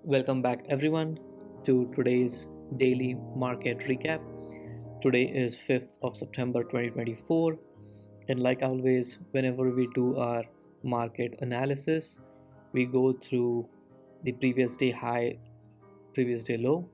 Welcome back everyone to today's daily market recap. Today is 5th of September 2024, and like always, whenever we do our market analysis, we go through the previous day high, previous day low.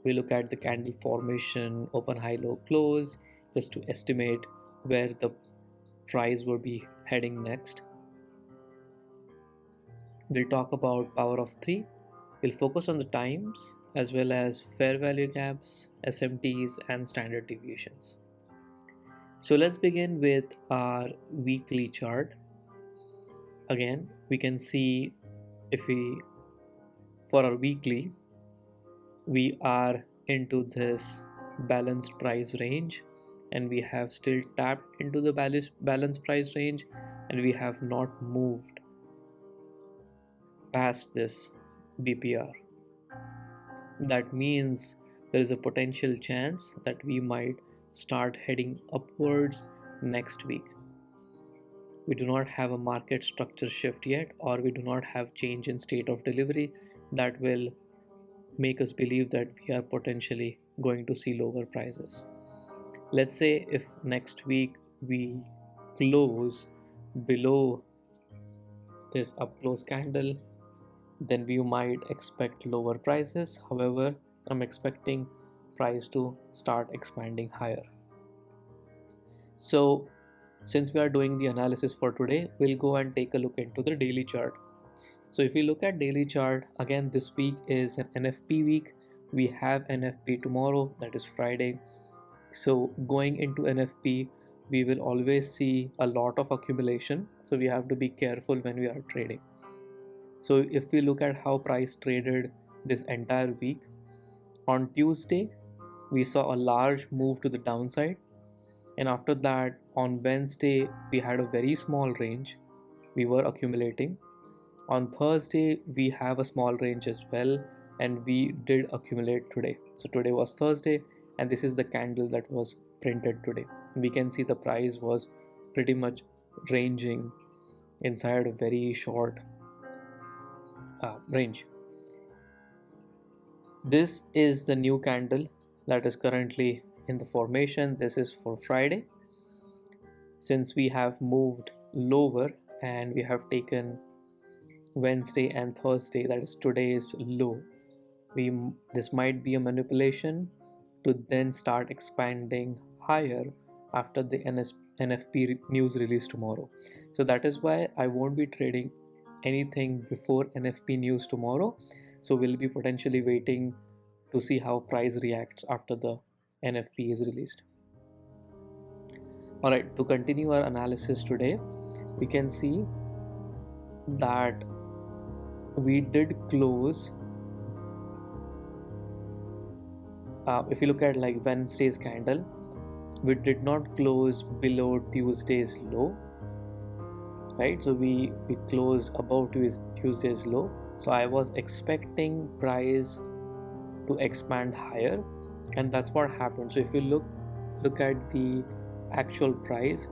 We look at the candle formation, open high low close, just to estimate where the price will be heading next. We'll talk about power of 3. We'll focus on the times as well as fair value gaps, SMTs, and standard deviations. So let's begin with our weekly chart. Again, we can see if we, for our weekly, we are into this balanced price range and we have still tapped into the balanced price range and we have not moved past this BPR. That means there is a potential chance that we might start heading upwards next week. We do not have a market structure shift yet, or we do not have change in state of delivery that will make us believe that we are potentially going to see lower prices. Let's say if next week we close below this up close candle, then we might expect lower prices. However, I'm expecting price to start expanding higher. So since we are doing the analysis for today, we'll go and take a look into the daily chart. So if we look at daily chart, again this week is an NFP week. We have NFP tomorrow, that is Friday. So going into NFP, we will always see a lot of accumulation, so we have to be careful when we are trading. So if we look at how price traded this entire week, on Tuesday we saw a large move to the downside, and after that on Wednesday we had a very small range, we were accumulating. On Thursday we have a small range as well, and we did accumulate today. So today was Thursday and this is the candle that was printed today. We can see the price was pretty much ranging inside a very short range. This is the new candle that is currently in the formation. This is for Friday. Since we have moved lower and we have taken Wednesday and Thursday, that is today's low, this might be a manipulation to then start expanding higher after the NFP news release tomorrow. So that is why I won't be trading anything before NFP news tomorrow. So we'll be potentially waiting to see how price reacts after the NFP is released. Alright, to continue our analysis today, we can see that we did close. If you look at like Wednesday's candle, we did not close below Tuesday's low, right? So we closed above Tuesday's low. So I was expecting price to expand higher, and that's what happened. So if you look at the actual price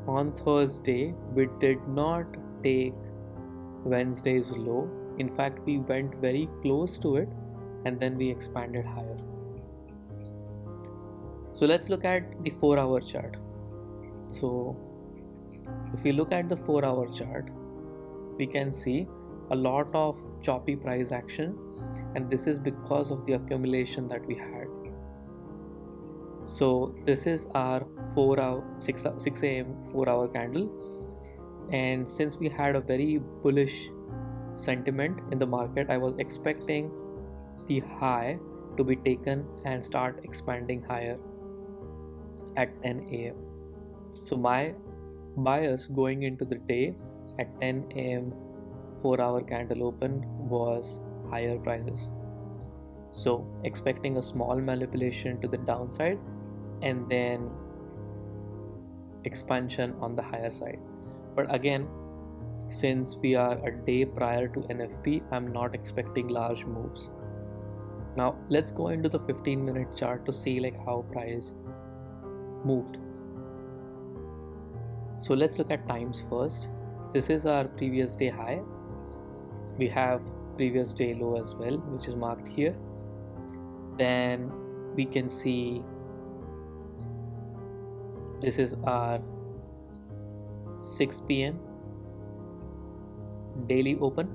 on Thursday, we did not take Wednesday's low. In fact, we went very close to it and then we expanded higher. So let's look at the 4-hour chart. So if we look at the 4-hour chart, we can see a lot of choppy price action, and this is because of the accumulation that we had. So this is our 6 a.m. 4-hour candle, and since we had a very bullish sentiment in the market, I was expecting the high to be taken and start expanding higher at 10 a.m. So my bias going into the day at 10 a.m. 4-hour candle open was higher prices. So expecting a small manipulation to the downside and then expansion on the higher side. But again, since we are a day prior to NFP, I'm not expecting large moves. Now let's go into the 15-minute chart to see like how price moved. So let's look at times first. This is our previous day high. We have previous day low as well, which is marked here. Then we can see this is our 6 p.m. daily open.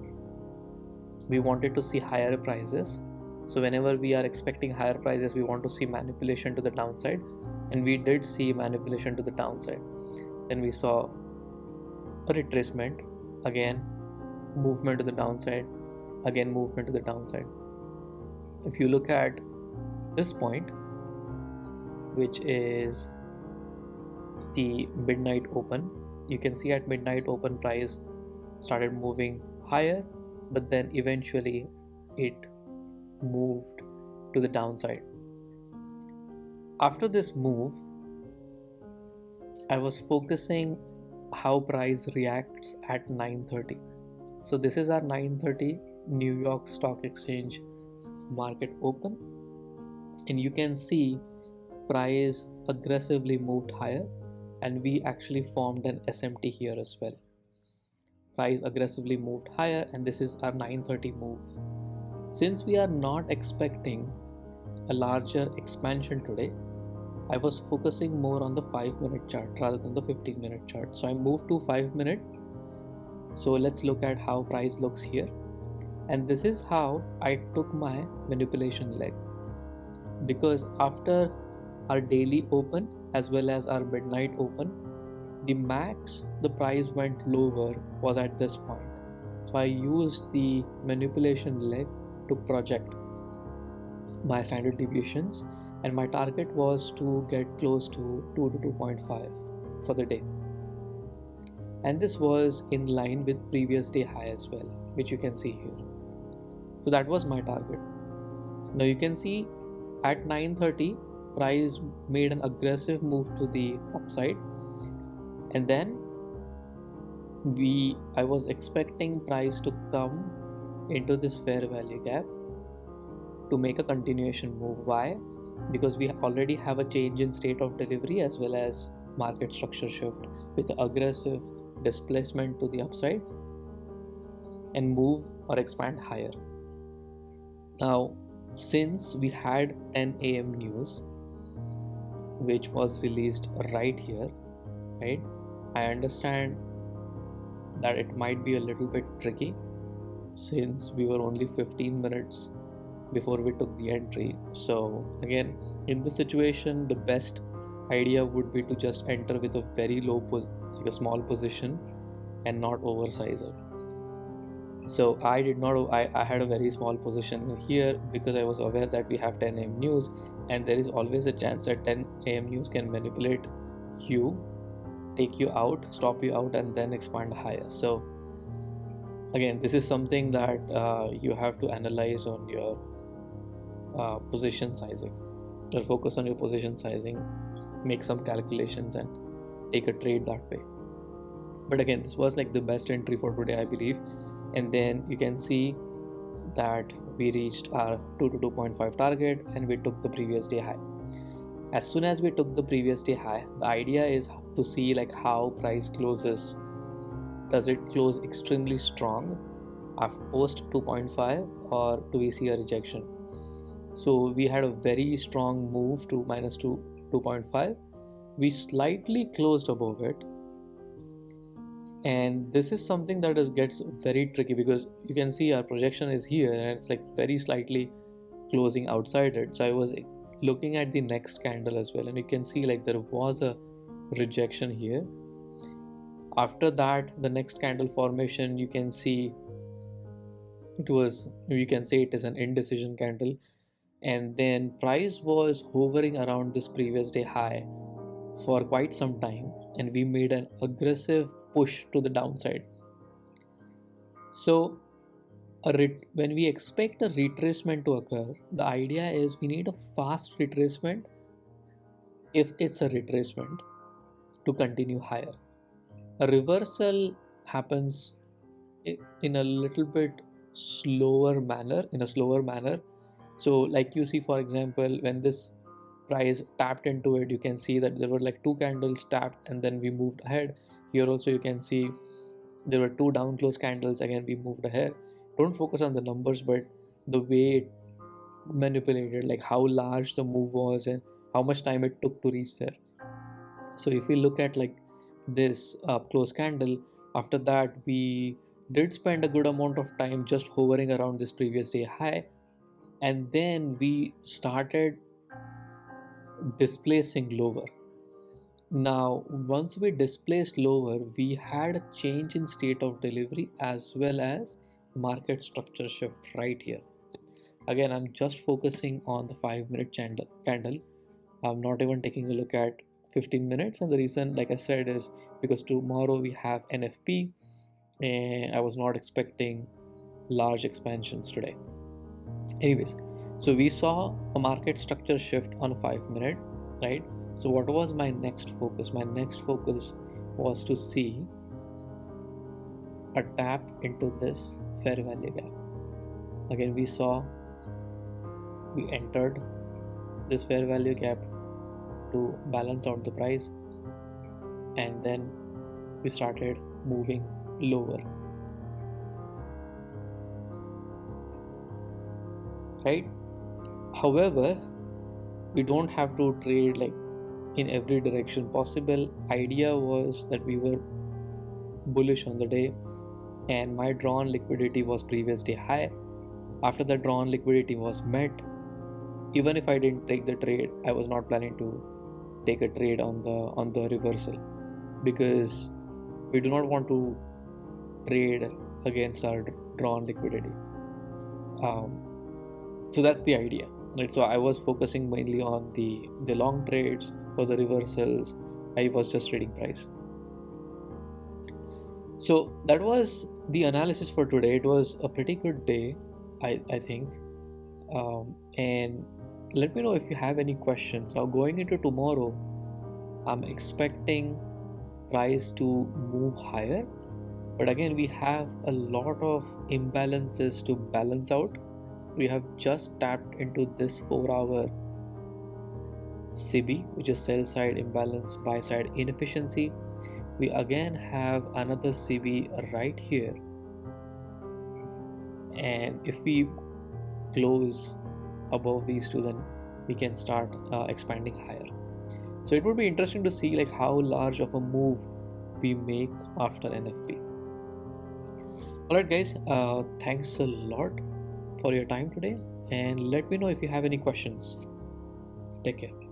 We wanted to see higher prices, so whenever we are expecting higher prices, we want to see manipulation to the downside, and we did see manipulation to the downside. Then we saw a retracement, again movement to the downside, again movement to the downside. If you look at this point, which is the midnight open, you can see at midnight open price started moving higher, but then eventually it moved to the downside. After this move, I was focusing how price reacts at 9:30. So this is our 9:30 New York Stock Exchange market open, and you can see price aggressively moved higher, and we actually formed an SMT here as well. Price aggressively moved higher, and this is our 9:30 move. Since we are not expecting a larger expansion today, I was focusing more on the 5-minute chart rather than the 15-minute chart. So I moved to 5-minute. So let's look at how price looks here. And this is how I took my manipulation leg. Because after our daily open as well as our midnight open, the max the price went lower was at this point. So I used the manipulation leg to project my standard deviations, and my target was to get close to 2 to 2.5 for the day. And this was in line with previous day high as well, which you can see here. So that was my target. Now you can see at 9:30 price made an aggressive move to the upside, and then I was expecting price to come into this fair value gap to make a continuation move. Why? Because we already have a change in state of delivery as well as market structure shift with aggressive displacement to the upside and move or expand higher. Now, since we had 10 a.m. news, which was released right here, right? I understand that it might be a little bit tricky since we were only 15 minutes before we took the entry. So again, in this situation, the best idea would be to just enter with a very low like a small position and not oversize it. So I did not, I had a very small position here because I was aware that we have 10 a.m. news, and there is always a chance that 10 a.m. news can manipulate you, take you out, stop you out, and then expand higher. So again, this is something that you have to analyze on your position sizing, or focus on your position sizing, make some calculations and take a trade that way. But again, this was like the best entry for today, I believe. And then you can see that we reached our 2 to 2.5 target, and we took the previous day high. As soon as we took the previous day high, the idea is to see like how price closes. Does it close extremely strong after post 2.5, or do we see a rejection? So we had a very strong move to minus 2.5. We slightly closed above it, and this is something that gets very tricky because you can see our projection is here and it's like very slightly closing outside it. So I was looking at the next candle as well, and you can see like there was a rejection here. After that, the next candle formation, you can see you can say it is an indecision candle, and then price was hovering around this previous day high for quite some time, and we made an aggressive push to the downside. So when we expect a retracement to occur, the idea is we need a fast retracement, if it's a retracement, to continue higher. A reversal happens in a little bit slower manner. So like you see, for example, when this price tapped into it, you can see that there were like 2 candles tapped and then we moved ahead. Here also you can see there were 2 down close candles, again we moved ahead, don't focus on the numbers, but the way it manipulated, like how large the move was and how much time it took to reach there. So if we look at like this close candle, after that we did spend a good amount of time just hovering around this previous day high, and then we started displacing lower. Now once we displaced lower, we had a change in state of delivery as well as market structure shift right here. Again, I'm just focusing on the 5 minute candle. I'm not even taking a look at 15 minutes, and the reason, like I said, is because tomorrow we have NFP and I was not expecting large expansions today. Anyways, so we saw a market structure shift on a 5 minute, right? So what was my next focus? My next focus was to see a tap into this fair value gap. Again, we entered this fair value gap to balance out the price, and then we started moving lower, right? However, we don't have to trade like in every direction possible. Idea was that we were bullish on the day, and my drawn liquidity was previous day high. After the drawn liquidity was met, even if I didn't take the trade, I was not planning to take a trade on the reversal, because we do not want to trade against our drawn liquidity. So that's the idea, right? So I was focusing mainly on the long trades. For the reversals, I was just trading price. So that was the analysis for today. It was a pretty good day, I think. And let me know if you have any questions. Now going into tomorrow, I'm expecting price to move higher, but again we have a lot of imbalances to balance out. We have just tapped into this 4-hour CB, which is sell side imbalance, buy side inefficiency. We again have another CB right here, and if we close above these two, then we can start expanding higher. So it would be interesting to see like how large of a move we make after NFP. Alright guys, thanks a lot for your time today, and let me know if you have any questions. Take care.